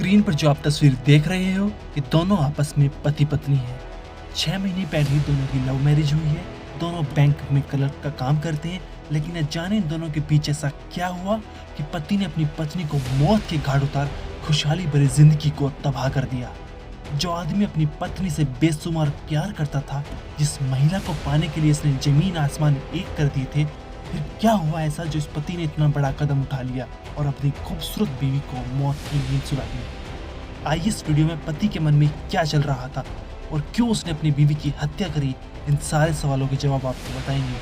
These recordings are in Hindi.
स्क्रीन पर जो आप तस्वीर देख रहे हो, ये दोनों आपस में पति पत्नी हैं। 6 महीने पहले ही दोनों की लव मैरिज हुई है। दोनों बैंक में क्लर्क का काम करते हैं, लेकिन न जाने इन दोनों के पीछे ऐसा क्या हुआ कि पति ने अपनी पत्नी को मौत के घाट उतार खुशहाली भरी जिंदगी को तबाह कर दिया। जो आदमी अपनी पत्नी से बेशुमार प्यार करता था, जिस महिला को पाने के लिए इसने जमीन आसमान एक कर दिए थे, फिर क्या हुआ ऐसा जो इस पति ने इतना बड़ा कदम उठा लिया और अपनी खूबसूरत बीवी को मौत की नींद सुला दी। आइए इस वीडियो में पति के मन में क्या चल रहा था और क्यों उसने अपनी बीवी की हत्या करी, इन सारे सवालों के जवाब आपको बताएंगे।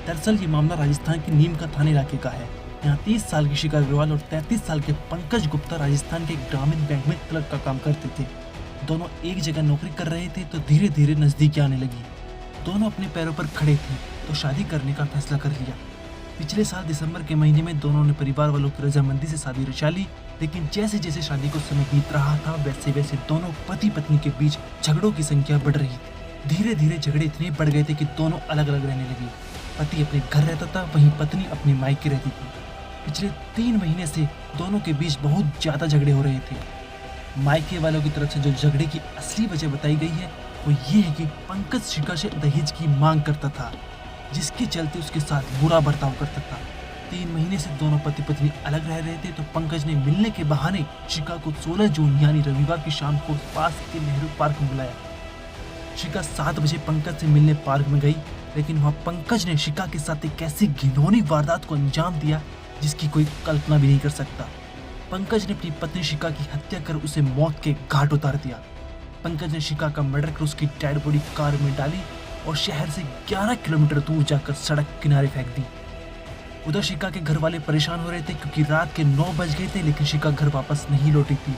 दरअसल ये मामला राजस्थान के नीम का थाने इलाके का है। यहाँ 30 साल की शिखा अग्रवाल और 33 साल के पंकज गुप्ता राजस्थान के ग्रामीण बैंक में क्लर्क का काम करते थे। दोनों एक जगह नौकरी कर रहे थे तो धीरे धीरे नजदीकी आने लगी। दोनों अपने पैरों पर खड़े थे तो शादी करने का फैसला कर लिया। पिछले साल दिसंबर के महीने में दोनों ने परिवार वालों की रजामंदी से शादी रचा ली, लेकिन जैसे जैसे शादी को समय बीत रहा था वैसे वैसे दोनों पति पत्नी के बीच झगड़ों की संख्या बढ़ रही थी। धीरे धीरे झगड़े इतने बढ़ गए थे कि दोनों अलग अलग रहने लगे। पति अपने घर रहता था, वहीं पत्नी अपने मायके रहती थी। पिछले 3 महीने से दोनों के बीच बहुत ज्यादा झगड़े हो रहे थे। मायके वालों की तरफ से जो झगड़े की असली वजह बताई गई है वो ये है कि पंकज शिखा से दहेज की मांग करता था, जिसके चलते उसके साथ बुरा बर्ताव करता था। 3 महीने से दोनों पति पत्नी अलग रह रहे थे तो पंकज ने मिलने के बहाने शिखा को 16 जून यानी रविवार की शाम को पास के नेहरू पार्क में बुलाया। शिखा 7 बजे पंकज से मिलने पार्क में गई, लेकिन वहाँ पंकज ने शिखा के साथ एक ऐसी घिनौनी वारदात को अंजाम दिया जिसकी कोई कल्पना भी नहीं कर सकता। पंकज ने अपनी पत्नी शिखा की हत्या कर उसे मौत के घाट उतार दिया। पंकज ने शिखा का मर्डर कर उसकी डेड बॉडी कार में डाली और शहर से 11 किलोमीटर दूर जाकर सड़क किनारे फेंक दी। उधर शिखा के घर वाले परेशान हो रहे थे क्योंकि रात के 9 बज गए थे, लेकिन शिखा घर वापस नहीं लौटी थी।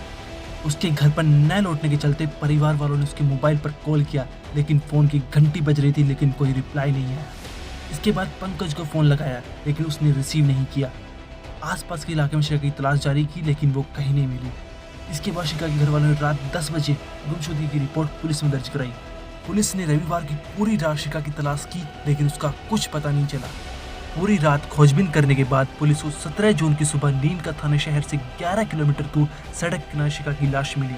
उसके घर पर न लौटने के चलते परिवार वालों ने उसके मोबाइल पर कॉल किया, लेकिन फोन की घंटी बज रही थी लेकिन कोई रिप्लाई नहीं आया। इसके बाद पंकज को फोन लगाया, लेकिन उसने रिसीव नहीं किया। आसपास के इलाके में शिखा की तलाश जारी की, लेकिन वो कहीं नहीं मिली। इसके बाद शिखा के घर वालों ने रात 10 बजे गुमशुदगी की रिपोर्ट पुलिस में दर्ज कराई। पुलिस ने रविवार की पूरी रात शिखा की तलाश की, लेकिन उसका कुछ पता नहीं चला। पूरी रात खोजबीन करने के बाद पुलिस को 17 जून की सुबह नीम का थाना शहर से 11 किलोमीटर दूर सड़क किनारे शिखा की लाश मिली।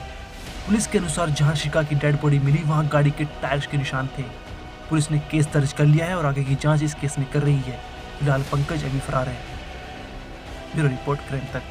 पुलिस के अनुसार जहां शिखा की डेड बॉडी मिली वहां गाड़ी के टायर्स के निशान थे। पुलिस ने केस दर्ज कर लिया है और आगे की जाँच इस केस में कर रही है। फिलहाल पंकज अभी फरार है। ब्यूरो रिपोर्ट क्राइम तक।